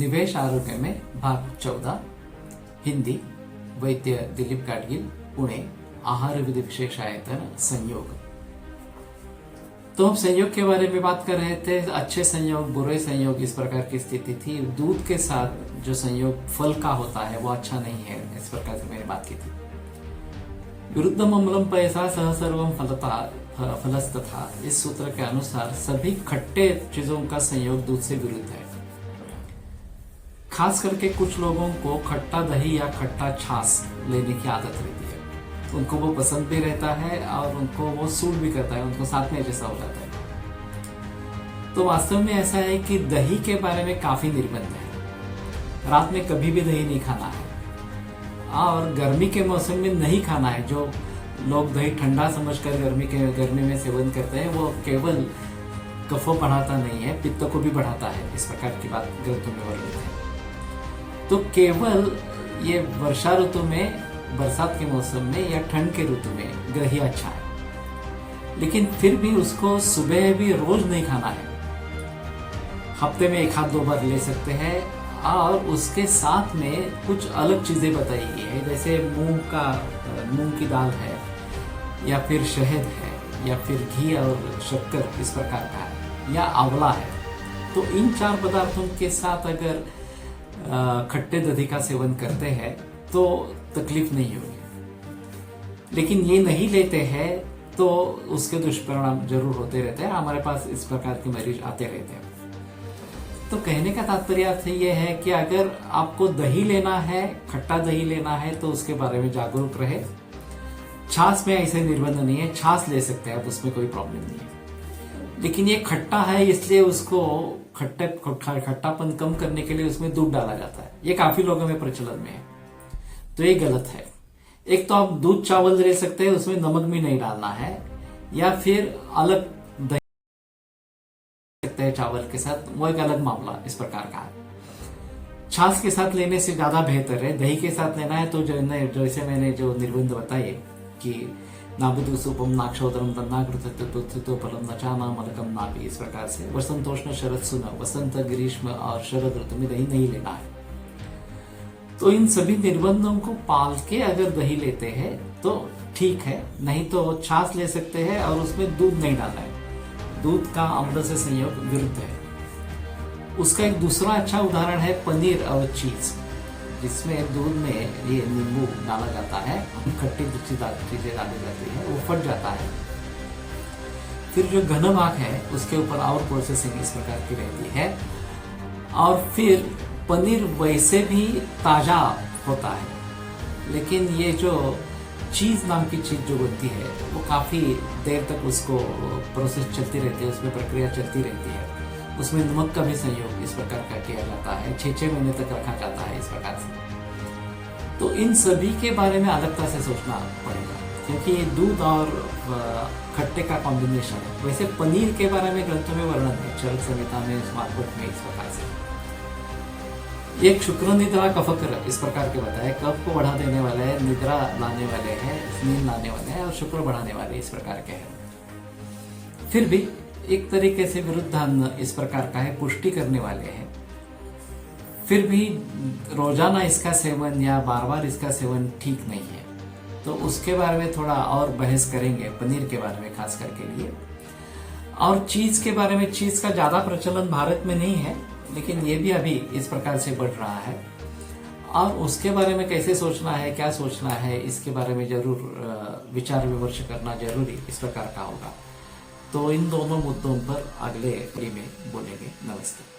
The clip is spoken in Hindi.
निवेश आरोग्य में भाग 14 हिंदी वैद्य दिलीप गाडगिल पुणे आहार विधि विशेष आयतन संयोग। तो हम संयोग के बारे में बात कर रहे थे। अच्छे संयोग बुरे संयोग इस प्रकार की स्थिति थी। दूध के साथ जो संयोग फल का होता है वो अच्छा नहीं है, इस प्रकार से मैंने बात की थी। विरुद्धम अम्लम पयसा सह सर्वम फलस्तथा, इस सूत्र के अनुसार सभी खट्टे चीजों का संयोग दूध से विरुद्ध है। खास करके कुछ लोगों को खट्टा दही या खट्टा छाछ लेने की आदत रहती है। उनको वो पसंद भी रहता है और उनको वो सूट भी करता है, उनको साथ में जैसा हो जाता है। तो वास्तव में ऐसा है कि दही के बारे में काफी निर्बंध है। रात में कभी भी दही नहीं खाना है और गर्मी के मौसम में नहीं खाना है। जो लोग दही ठंडा समझकर गर्मी में सेवन करते हैं वो केवल कफ बढ़ाता नहीं है, पित्त को भी बढ़ाता है। इस प्रकार की बात ग्रंथों में वर्णित है। तो केवल ये वर्षा ऋतु में, बरसात के मौसम में या ठंड के ऋतु में दही अच्छा है, लेकिन फिर भी उसको सुबह भी रोज नहीं खाना है। हफ्ते में 1-2 बार ले सकते हैं और उसके साथ में कुछ अलग चीजें बताई गई है, जैसे मूंग की दाल है या फिर शहद है या फिर घी और शक्कर इस प्रकार का है या आंवला है। तो इन 4 पदार्थों के साथ अगर खट्टे दही का सेवन करते हैं तो तकलीफ नहीं होगी, लेकिन ये नहीं लेते हैं तो उसके दुष्परिणाम जरूर होते रहते हैं। हमारे पास इस प्रकार के मरीज आते रहते हैं। तो कहने का तात्पर्य ये है कि अगर आपको दही लेना है, खट्टा दही लेना है, तो उसके बारे में जागरूक रहे। छाछ में ऐसे निर्बंध नहीं है, छाछ ले सकते हैं आप, उसमें कोई प्रॉब्लम नहीं है। लेकिन ये खट्टा है इसलिए उसको खट्टापन कम करने के लिए उसमें दूध डाला जाता है। ये काफी लोगों में प्रचलन में है, तो ये गलत है। एक तो आप दूध चावल ले सकते हैं, उसमें नमक भी नहीं डालना है, या फिर अलग दही सकते हैं चावल के साथ, वो एक अलग मामला इस प्रकार का है। छाछ के साथ लेने से ज्यादा बेहतर है। दही के साथ लेना है तो जैसे मैंने जो निर्बंध बताए कि नाबुदु सुपम नाक्षोदरम तन्नाकृतो फलम नचाना मलकम नापी, इस प्रकार से वसंतोष्ण शरद सुना, वसंत ग्रीष्म और शरद ऋतु में दही नहीं लेना है। तो इन सभी निर्बंधों को पाल के अगर दही लेते हैं तो ठीक है, नहीं तो छाछ ले सकते हैं और उसमें दूध नहीं डालना है। दूध का अम्ल से संयोग विरुद्ध है। उसका एक दूसरा अच्छा उदाहरण है पनीर और चीज, जिसमें दूध में ये नींबू डाला जाता है, खट्टी चीजें डाली जाती है, वो फट जाता है। फिर जो घन भाग है उसके ऊपर और प्रोसेसिंग इस प्रकार की रहती है, और फिर पनीर वैसे भी ताजा होता है। लेकिन ये जो चीज नाम की चीज जो बनती है वो काफी देर तक उसको प्रोसेस चलती रहती है, उसमें प्रक्रिया चलती रहती है। उसमें नमक का भी संयोग इस प्रकार का किया जाता है, 6-6 महीने तक रखा जाता है इस प्रकार से। तो इन सभी के बारे में अलगता से सोचना पड़ेगा, क्योंकि ये दूध और खट्टे का कॉम्बिनेशन है। वैसे पनीर के बारे में ग्रंथों में वर्णन है, चरक संहिता में, स्मार्टबुक में, इस प्रकार से। एक शुक्र निद्रा कफकर इस प्रकार के बताए, कफ को बढ़ा देने वाले हैं, निद्रा लाने वाले हैं, नींद लाने वाले हैं, और शुक्र बढ़ाने वाले इस प्रकार के हैं। फिर भी एक तरीके से विरुद्धान्न इस प्रकार का है, पुष्टि करने वाले हैं। फिर भी रोजाना इसका सेवन या बार-बार इसका सेवन ठीक नहीं है। तो उसके बारे में थोड़ा और बहस करेंगे, पनीर के बारे में खास करके लिए। और चीज के बारे में, चीज का ज्यादा प्रचलन भारत में नहीं है, लेकिन ये भी अभी इस प्रकार से बढ़ रहा है। और उसके बारे में कैसे सोचना है, क्या सोचना है, इसके बारे में जरूर विचार विमर्श करना जरूरी इस प्रकार का होगा। तो इन दोनों मुद्दों पर अगले कड़ी में बोलेंगे। नमस्ते।